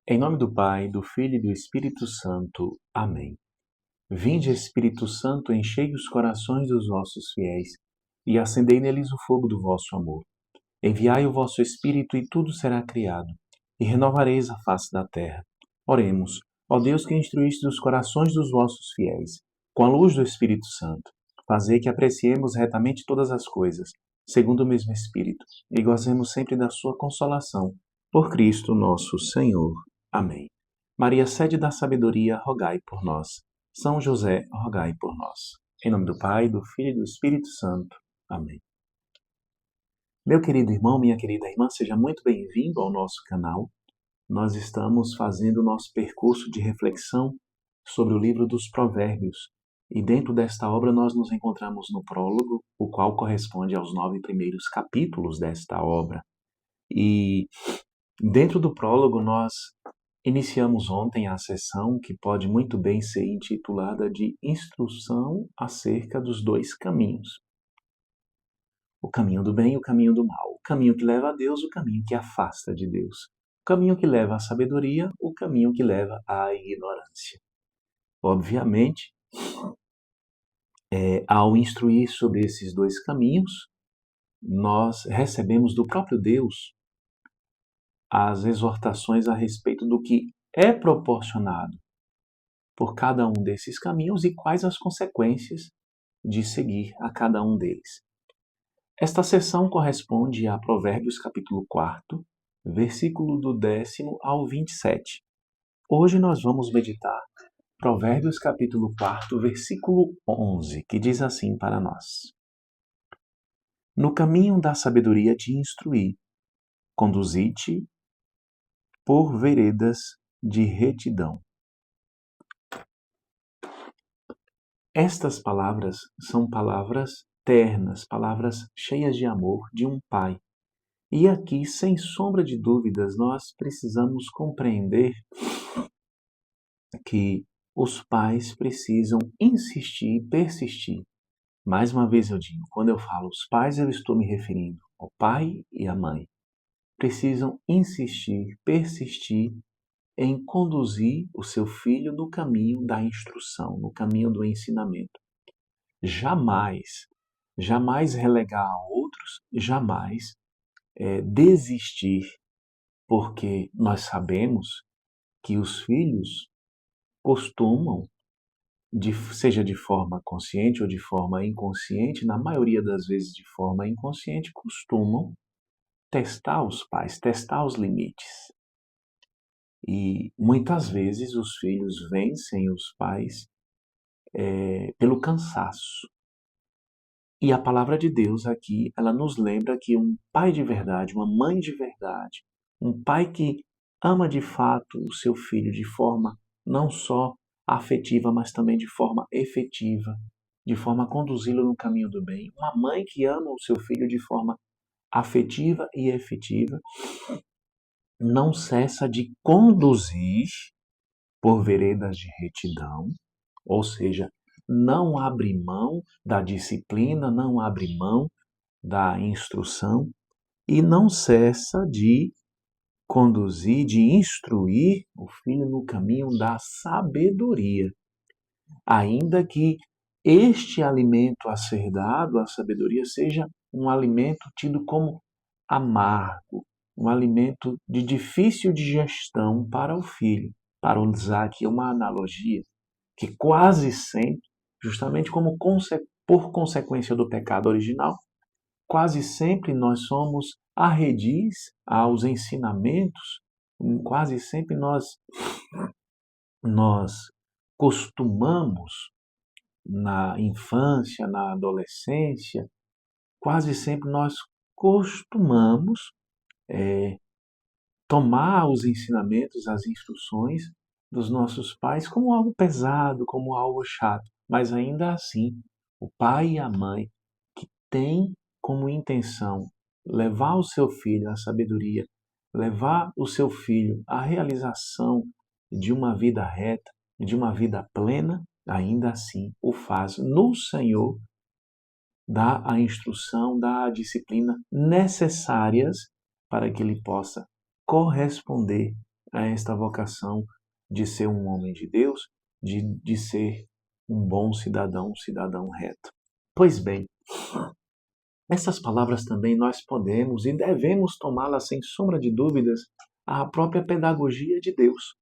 Em nome do Pai, do Filho e do Espírito Santo. Amém. Vinde, Espírito Santo, enchei os corações dos vossos fiéis e acendei neles o fogo do vosso amor. Enviai o vosso Espírito e tudo será criado, e renovareis a face da terra. Oremos, ó Deus que instruíste os corações dos vossos fiéis, com a luz do Espírito Santo, fazei que apreciemos retamente todas as coisas, segundo o mesmo Espírito, e gozemos sempre da sua consolação. Por Cristo nosso Senhor. Amém. Maria, sede da sabedoria, rogai por nós. São José, rogai por nós. Em nome do Pai, do Filho e do Espírito Santo. Amém. Meu querido irmão, minha querida irmã, seja muito bem-vindo ao nosso canal. Nós estamos fazendo o nosso percurso de reflexão sobre o livro dos Provérbios. E dentro desta obra nós nos encontramos no prólogo, o qual corresponde aos 9 primeiros capítulos desta obra. E dentro do prólogo nós iniciamos ontem a sessão que pode muito bem ser intitulada de Instrução acerca dos dois caminhos. O caminho do bem e o caminho do mal. O caminho que leva a Deus, o caminho que afasta de Deus. O caminho que leva à sabedoria, o caminho que leva à ignorância. Obviamente, ao instruir sobre esses dois caminhos, nós recebemos do próprio Deus as exortações a respeito do que é proporcionado por cada um desses caminhos e quais as consequências de seguir a cada um deles. Esta sessão corresponde a Provérbios capítulo 4, versículo do 10º ao 27. Hoje nós vamos meditar Provérbios capítulo 4, versículo 11, que diz assim para nós: No caminho da sabedoria te instruí, conduzi-te por veredas de retidão. Estas palavras são palavras ternas, palavras cheias de amor de um pai. E aqui, sem sombra de dúvidas, nós precisamos compreender que os pais precisam insistir e persistir. Mais uma vez eu digo, quando eu falo os pais, eu estou me referindo ao pai e à mãe. Precisam insistir, persistir em conduzir o seu filho no caminho da instrução, no caminho do ensinamento. Jamais relegar a outros, jamais desistir, porque nós sabemos que os filhos costumam, seja de forma consciente ou de forma inconsciente, na maioria das vezes de forma inconsciente, costumam testar os pais, testar os limites. E muitas vezes os filhos vencem os pais pelo cansaço. E a palavra de Deus aqui, ela nos lembra que um pai de verdade, uma mãe de verdade, um pai que ama de fato o seu filho de forma não só afetiva, mas também de forma efetiva, de forma a conduzi-lo no caminho do bem. Uma mãe que ama o seu filho de forma afetiva e efetiva, não cessa de conduzir por veredas de retidão, ou seja, não abre mão da disciplina, não abre mão da instrução e não cessa de conduzir, de instruir o filho no caminho da sabedoria, ainda que este alimento a ser dado, a sabedoria, seja um alimento tido como amargo, um alimento de difícil digestão para o filho. Para usar aqui uma analogia, que quase sempre, justamente como por consequência do pecado original, quase sempre nós somos arredis aos ensinamentos, quase sempre nós costumamos, na infância, na adolescência, quase sempre nós costumamos tomar os ensinamentos, as instruções dos nossos pais como algo pesado, como algo chato. Mas ainda assim, o pai e a mãe que têm como intenção levar o seu filho à sabedoria, levar o seu filho à realização de uma vida reta, de uma vida plena, ainda assim o faz no Senhor, dá a instrução, dá a disciplina necessárias para que ele possa corresponder a esta vocação de ser um homem de Deus, de ser um bom cidadão, um cidadão reto. Pois bem, essas palavras também nós podemos e devemos tomá-las sem sombra de dúvidas à própria pedagogia de Deus.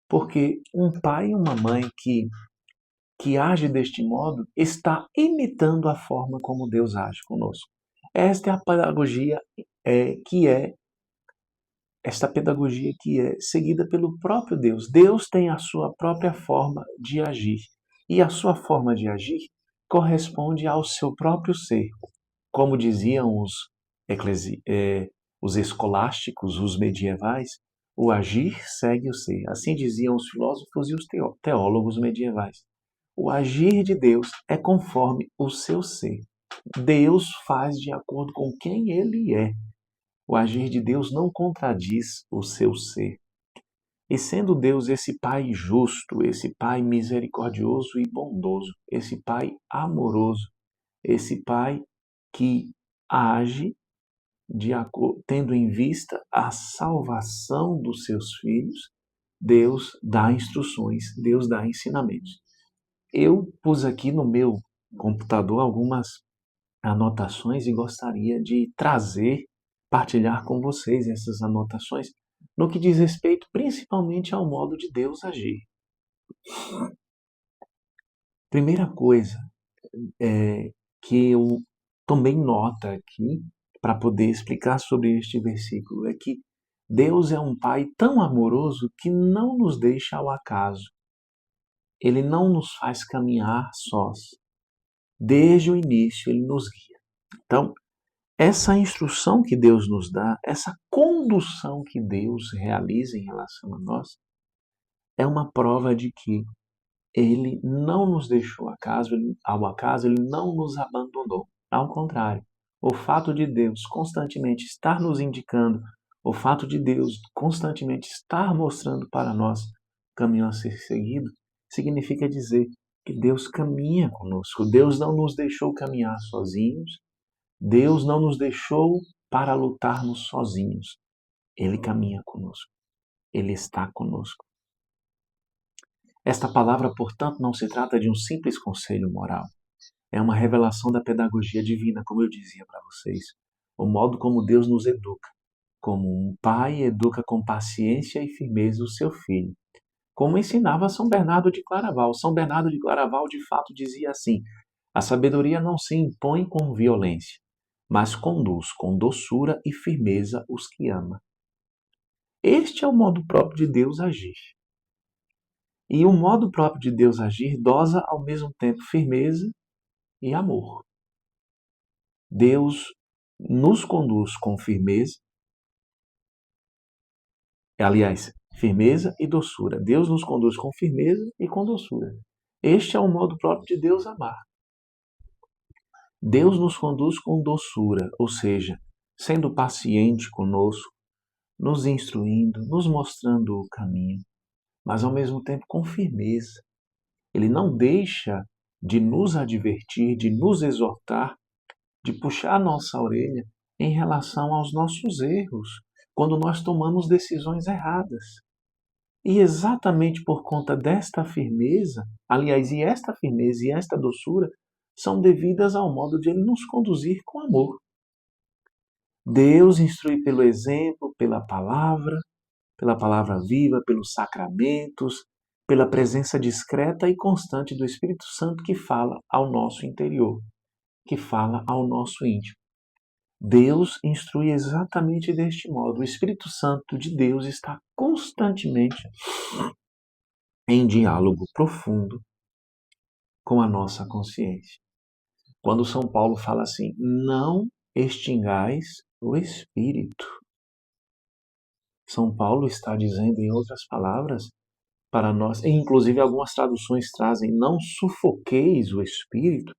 Porque um pai e uma mãe que age deste modo está imitando a forma como Deus age conosco. Esta é a pedagogia que é esta pedagogia que é seguida pelo próprio Deus. Deus tem a sua própria forma de agir e a sua forma de agir corresponde ao seu próprio ser. Como diziam os escolásticos, os medievais, o agir segue o ser. Assim diziam os filósofos e os teólogos medievais. O agir de Deus é conforme o seu ser. Deus faz de acordo com quem ele é. O agir de Deus não contradiz o seu ser. E sendo Deus esse Pai justo, esse Pai misericordioso e bondoso, esse Pai amoroso, esse Pai que age tendo em vista a salvação dos seus filhos, Deus dá instruções, Deus dá ensinamentos. Eu pus aqui no meu computador algumas anotações e gostaria de partilhar com vocês essas anotações no que diz respeito principalmente ao modo de Deus agir. Primeira coisa que eu tomei nota aqui para poder explicar sobre este versículo é que Deus é um Pai tão amoroso que não nos deixa ao acaso. Ele não nos faz caminhar sós. Desde o início, ele nos guia. Então, essa instrução que Deus nos dá, essa condução que Deus realiza em relação a nós, é uma prova de que ele não nos deixou ao acaso, ele não nos abandonou. Ao contrário, o fato de Deus constantemente estar nos indicando, o fato de Deus constantemente estar mostrando para nós o caminho a ser seguido, significa dizer que Deus caminha conosco. Deus não nos deixou caminhar sozinhos, Deus não nos deixou para lutarmos sozinhos. Ele caminha conosco, Ele está conosco. Esta palavra, portanto, não se trata de um simples conselho moral. É uma revelação da pedagogia divina, como eu dizia para vocês. O modo como Deus nos educa. Como um pai educa com paciência e firmeza o seu filho. Como ensinava São Bernardo de Claraval. São Bernardo de Claraval, de fato, dizia assim: a sabedoria não se impõe com violência, mas conduz com doçura e firmeza os que ama. Este é o modo próprio de Deus agir. E o modo próprio de Deus agir dosa ao mesmo tempo firmeza e amor. Deus nos conduz com firmeza, aliás, firmeza e doçura. Deus nos conduz com firmeza e com doçura. Este é o modo próprio de Deus amar. Deus nos conduz com doçura, ou seja, sendo paciente conosco, nos instruindo, nos mostrando o caminho, mas ao mesmo tempo com firmeza. Ele não deixa de nos advertir, de nos exortar, de puxar a nossa orelha em relação aos nossos erros, quando nós tomamos decisões erradas. E exatamente por conta desta firmeza, aliás, e esta firmeza e esta doçura são devidas ao modo de ele nos conduzir com amor. Deus instrui pelo exemplo, pela palavra viva, pelos sacramentos, pela presença discreta e constante do Espírito Santo que fala ao nosso interior, que fala ao nosso íntimo. Deus instrui exatamente deste modo. O Espírito Santo de Deus está constantemente em diálogo profundo com a nossa consciência. Quando São Paulo fala assim, não extingais o Espírito. São Paulo está dizendo, em outras palavras, para nós, e inclusive algumas traduções trazem, não sufoqueis o Espírito.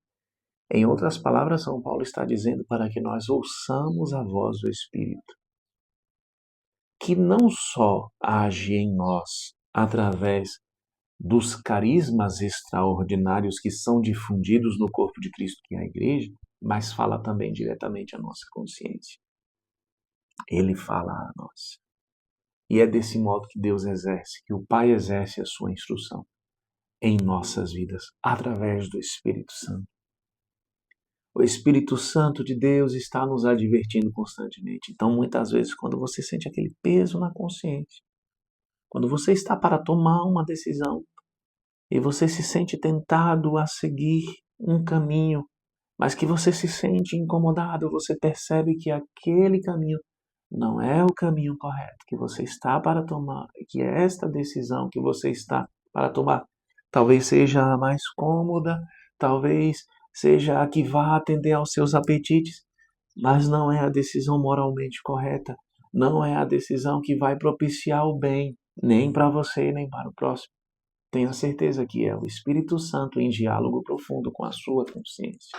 Em outras palavras, São Paulo está dizendo para que nós ouçamos a voz do Espírito, que não só age em nós através dos carismas extraordinários que são difundidos no corpo de Cristo, que é a Igreja, mas fala também diretamente à nossa consciência. Ele fala a nós. E é desse modo que Deus exerce, que o Pai exerce a sua instrução em nossas vidas, através do Espírito Santo. O Espírito Santo de Deus está nos advertindo constantemente. Então, muitas vezes, quando você sente aquele peso na consciência, quando você está para tomar uma decisão e você se sente tentado a seguir um caminho, mas que você se sente incomodado, você percebe que aquele caminho não é o caminho correto, que você está para tomar, que esta decisão que você está para tomar talvez seja a mais cômoda, talvez seja a que vá atender aos seus apetites, mas não é a decisão moralmente correta, não é a decisão que vai propiciar o bem, nem para você, nem para o próximo. Tenha certeza que é o Espírito Santo em diálogo profundo com a sua consciência.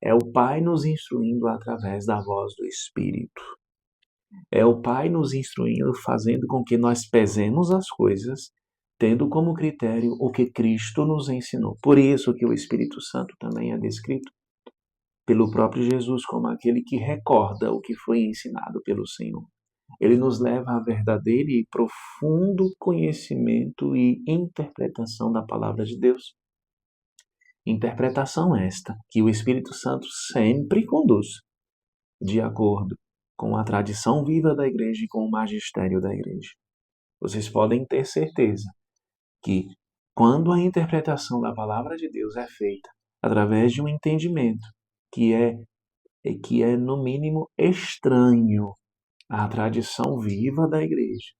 É o Pai nos instruindo através da voz do Espírito. É o Pai nos instruindo, fazendo com que nós pesemos as coisas, tendo como critério o que Cristo nos ensinou. Por isso que o Espírito Santo também é descrito pelo próprio Jesus como aquele que recorda o que foi ensinado pelo Senhor. Ele nos leva a verdadeiro e profundo conhecimento e interpretação da palavra de Deus. Interpretação esta que o Espírito Santo sempre conduz de acordo com a tradição viva da igreja e com o magistério da igreja. Vocês podem ter certeza que quando a interpretação da palavra de Deus é feita através de um entendimento que é no mínimo estranho à tradição viva da igreja,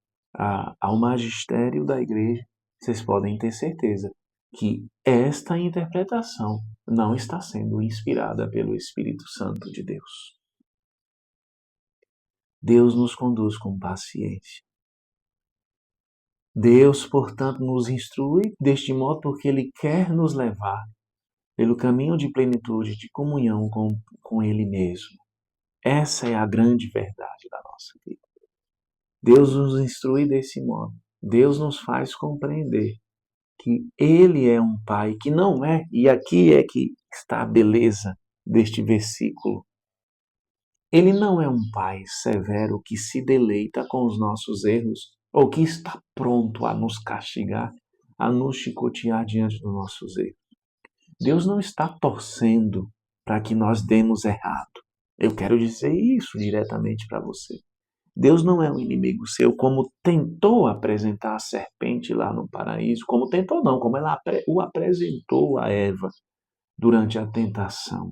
ao magistério da igreja, vocês podem ter certeza que esta interpretação não está sendo inspirada pelo Espírito Santo de Deus. Deus nos conduz com paciência. Deus, portanto, nos instrui deste modo porque Ele quer nos levar pelo caminho de plenitude, de comunhão com Ele mesmo. Essa é a grande verdade da nossa vida. Deus nos instrui desse modo. Deus nos faz compreender que Ele é um Pai que não é, e aqui é que está a beleza deste versículo. Ele não é um Pai severo que se deleita com os nossos erros ou que está pronto a nos castigar, a nos chicotear diante dos nossos erros. Deus não está torcendo para que nós demos errado. Eu quero dizer isso diretamente para você. Deus não é um inimigo seu, como tentou apresentar a serpente lá no paraíso, como tentou não, como ela o apresentou a Eva durante a tentação.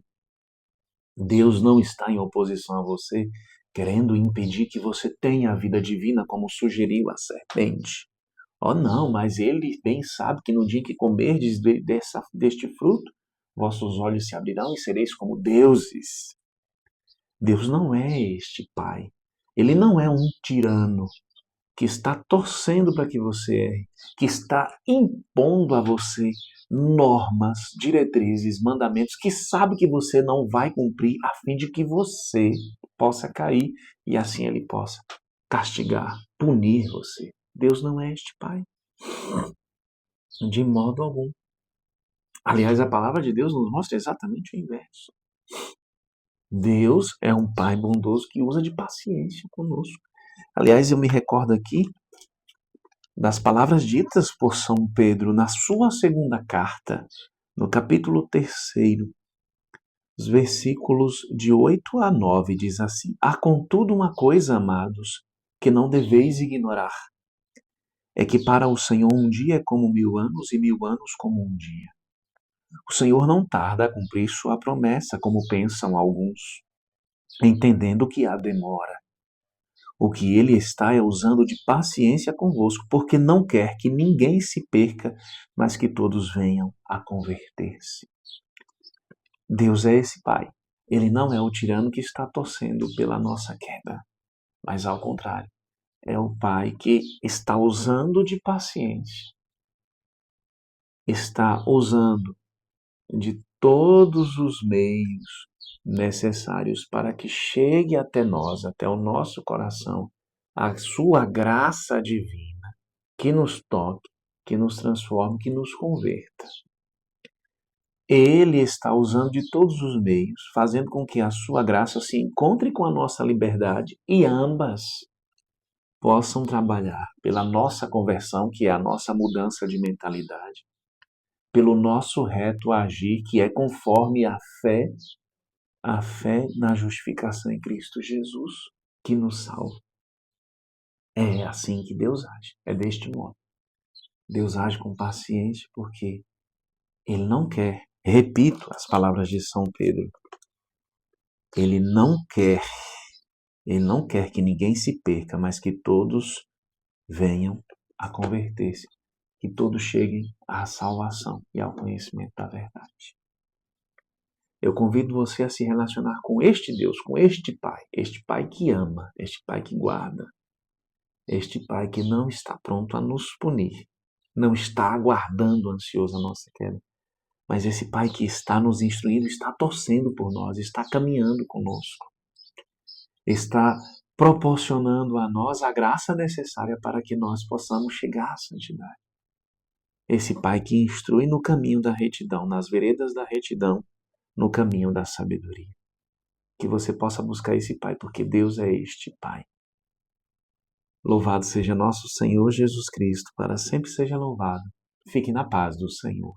Deus não está em oposição a você, querendo impedir que você tenha a vida divina, como sugeriu a serpente. Oh não, mas ele bem sabe que no dia que comerdes deste fruto, vossos olhos se abrirão e sereis como deuses. Deus não é este Pai. Ele não é um tirano que está torcendo para que você erre, que está impondo a você normas, diretrizes, mandamentos que sabe que você não vai cumprir a fim de que você possa cair e assim ele possa castigar, punir você. Deus não é este Pai. De modo algum. Aliás, a palavra de Deus nos mostra exatamente o inverso. Deus é um Pai bondoso que usa de paciência conosco. Aliás, eu me recordo aqui das palavras ditas por São Pedro na sua segunda carta, no capítulo 3, os versículos de 8 a 9, diz assim: Há contudo uma coisa, amados, que não deveis ignorar, é que para o Senhor um dia é como 1000 anos e 1000 anos como um dia. O Senhor não tarda a cumprir sua promessa, como pensam alguns, entendendo que há demora. O que ele está é usando de paciência convosco, porque não quer que ninguém se perca, mas que todos venham a converter-se. Deus é esse Pai. Ele não é o tirano que está torcendo pela nossa queda, mas ao contrário, é o Pai que está usando de paciência, está usando de todos os meios necessários para que chegue até nós, até o nosso coração, a sua graça divina, que nos toque, que nos transforme, que nos converta. Ele está usando de todos os meios, fazendo com que a sua graça se encontre com a nossa liberdade e ambas possam trabalhar pela nossa conversão, que é a nossa mudança de mentalidade, pelo nosso reto agir, que é conforme a fé na justificação em Cristo Jesus, que nos salva. É assim que Deus age, é deste modo. Deus age com paciência porque Ele não quer, repito as palavras de São Pedro, Ele não quer que ninguém se perca, mas que todos venham a converter-se, que todos cheguem à salvação e ao conhecimento da verdade. Eu convido você a se relacionar com este Deus, com este Pai que ama, este Pai que guarda, este Pai que não está pronto a nos punir, não está aguardando ansioso a nossa queda, mas esse Pai que está nos instruindo, está torcendo por nós, está caminhando conosco, está proporcionando a nós a graça necessária para que nós possamos chegar à santidade. Esse Pai que instrui no caminho da retidão, nas veredas da retidão, no caminho da sabedoria. Que você possa buscar esse Pai, porque Deus é este Pai. Louvado seja nosso Senhor Jesus Cristo, para sempre seja louvado. Fique na paz do Senhor.